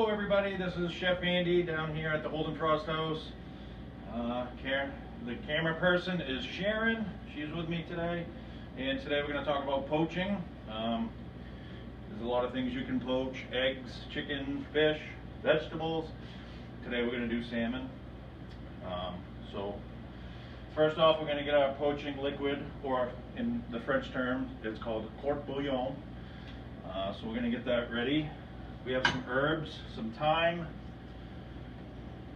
Hello everybody, this is Chef Andy down here at the Walton House. The camera person is Sharon. She's with me today, and today we're going to talk about poaching. There's a lot of things you can poach: eggs, chicken, fish, vegetables. Today we're going to do salmon. So first off, we're going to get our poaching liquid, or in the French term it's called court bouillon. So we're going to get that ready. We have some herbs, some thyme,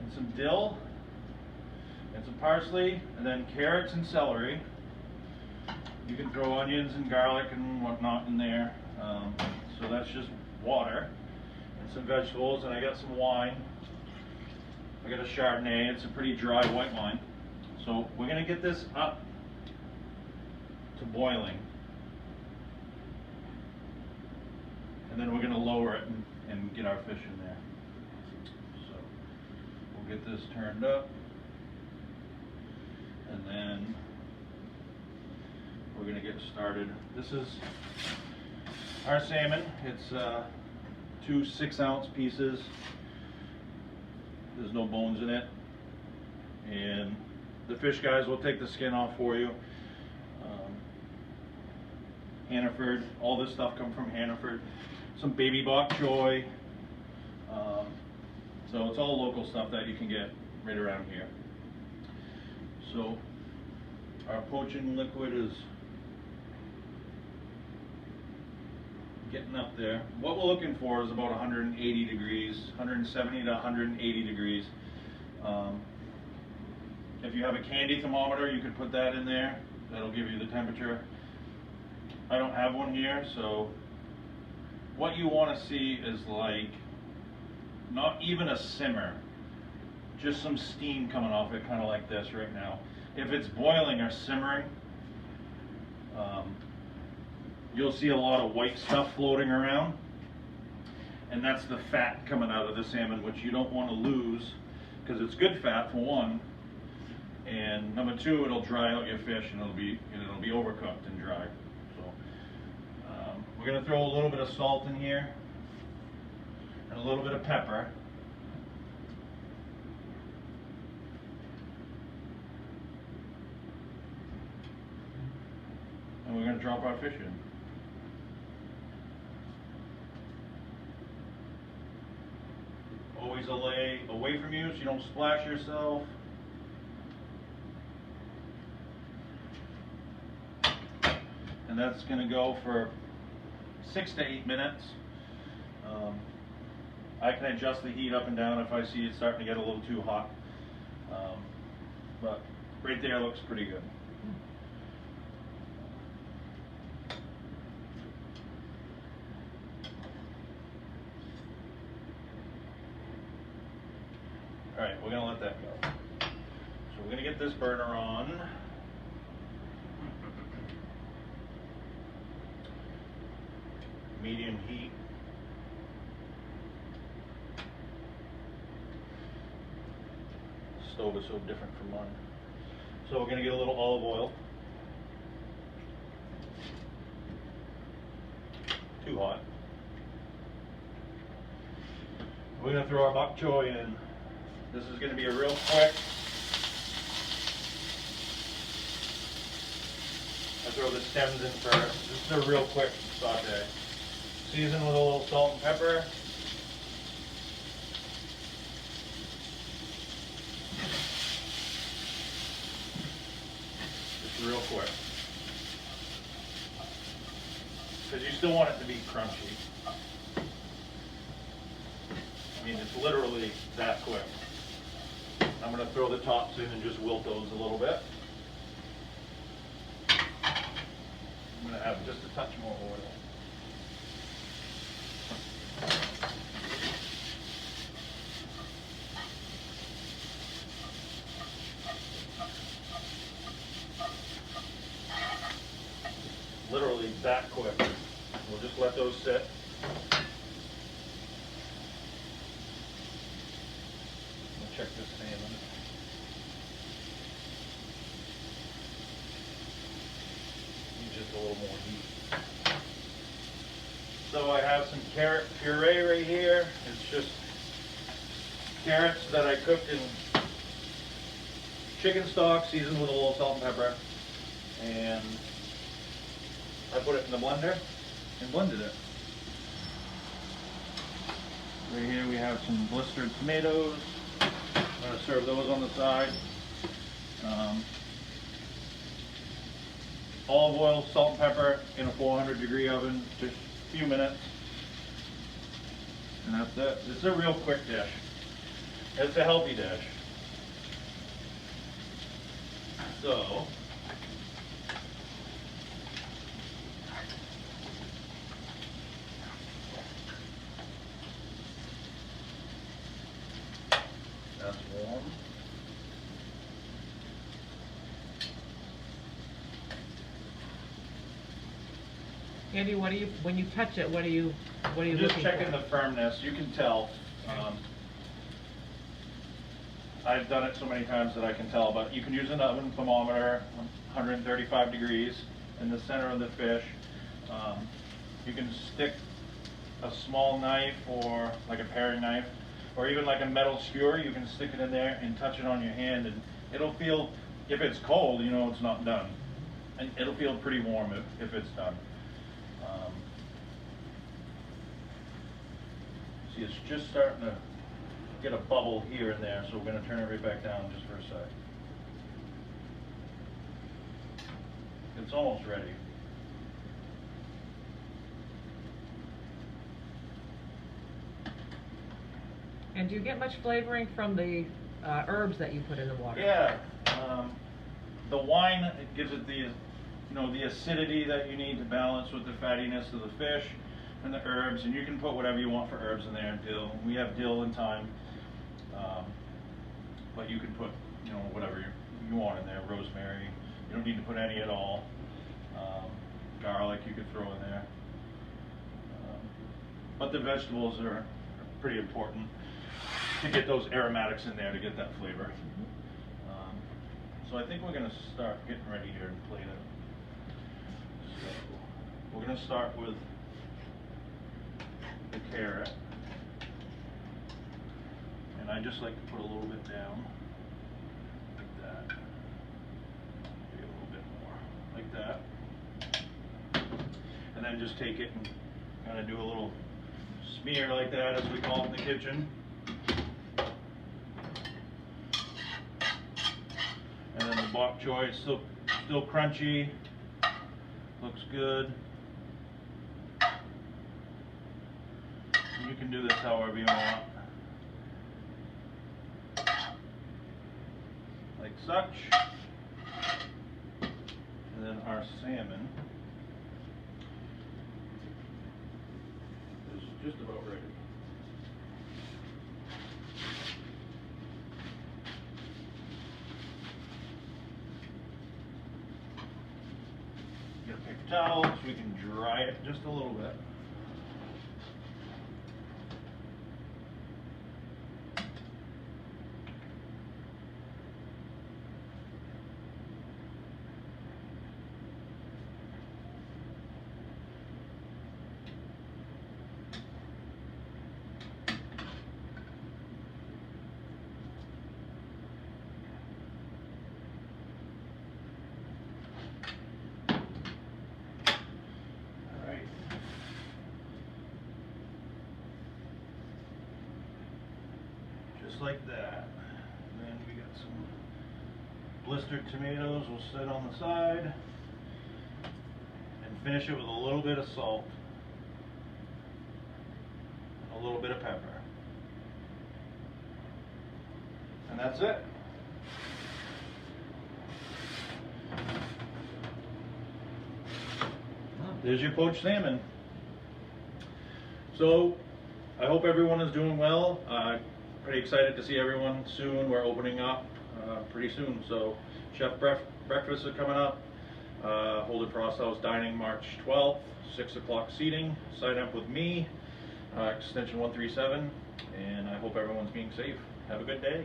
and some dill, and some parsley, and then carrots and celery. You can throw onions and garlic and whatnot in there. So that's just water and some vegetables, and I got some wine. I got a Chardonnay. It's a pretty dry white wine. So we're going to get this up to boiling, and then we're going to lower it and get our fish in there. So we'll get this turned up, and then we're going to get started. This is our salmon. It's 2 6-ounce pieces. There's no bones in it, and the fish guys will take the skin off for you. Hannaford, all this stuff comes from Hannaford. Some baby bok choy. So it's all local stuff that you can get right around here. So our poaching liquid is getting up there. What we're looking for is about 180 degrees, 170 to 180 degrees. If you have a candy thermometer, you could put that in there. That'll give you the temperature. I don't have one here, so what you want to see is like not even a simmer, just some steam coming off it, kind of like this right now. If it's boiling or simmering, you'll see a lot of white stuff floating around, and that's the fat coming out of the salmon, which you don't want to lose, because it's good fat for one, and number two, it'll dry out your fish, and it'll be overcooked and dry. We're going to throw a little bit of salt in here and a little bit of pepper. And we're going to drop our fish in. Always away from you so you don't splash yourself. And that's going to go for 6 to 8 minutes. I can adjust the heat up and down if I see it starting to get a little too hot. But right there looks pretty good. Alright, we're going to let that go. So we're going to get this burner on. Medium heat. Stove is so different from mine. So we're going to get a little olive oil. Too hot. We're going to throw our bok choy in. This is going to be a real quick. I throw the stems in first. This is a real quick saute. Season with a little salt and pepper. Just real quick. Because you still want it to be crunchy. I mean, it's literally that quick. I'm going to throw the tops in and just wilt those a little bit. I'm going to have just a touch more oil. Literally that quick. We'll just let those sit. We'll check this salmon. Need just a little more heat. So I have some carrot puree right here. It's just carrots that I cooked in chicken stock, seasoned with a little salt and pepper, and I put it in the blender and blended it. Right here we have some blistered tomatoes. I'm going to serve those on the side. Olive oil, salt and pepper in a 400-degree oven, just a few minutes. And that's it. It's a real quick dish. It's a healthy dish. So, that's warm. Andy, what do you, when you touch it, what are you Just looking checking for? the firmness. You can tell. I've done it so many times that I can tell, but you can use an oven thermometer, 135 degrees, in the center of the fish. You can stick a small knife or like a paring knife, or even like a metal skewer. You can stick it in there and touch it on your hand, and it'll feel, if it's cold, you know it's not done. And it'll feel pretty warm if it's done. See, it's just starting to get a bubble here and there, so we're going to turn it right back down just for a sec. It's almost ready. And do you get much flavoring from the herbs that you put in the water? Yeah, the wine, it gives it the, the acidity that you need to balance with the fattiness of the fish and the herbs, and you can put whatever you want for herbs in there. Dill, we have dill and thyme, but you can put, whatever you want in there. Rosemary, you don't need to put any at all. Garlic you could throw in there, but the vegetables are pretty important to get those aromatics in there, to get that flavor. So I think we're going to start getting ready here and plate it. So we're going to start with the carrot, and I just like to put a little bit down, like that, maybe a little bit more, like that, and then just take it and kind of do a little smear like that, as we call it in the kitchen. And then the bok choy is still crunchy, looks good. You can do this however you want, like such. And then our salmon is just about ready. Get a paper towel so we can dry it just a little bit. Like that. And then we got some blistered tomatoes we'll set on the side, and finish it with a little bit of salt, a little bit of pepper, and that's it. There's your poached salmon. So I hope everyone is doing well. Pretty excited to see everyone soon. We're opening up pretty soon, so chef breakfasts are coming up. Hold at Frost House Dining March 12th, 6 o'clock seating. Sign up with me, extension 137, and I hope everyone's being safe. Have a good day.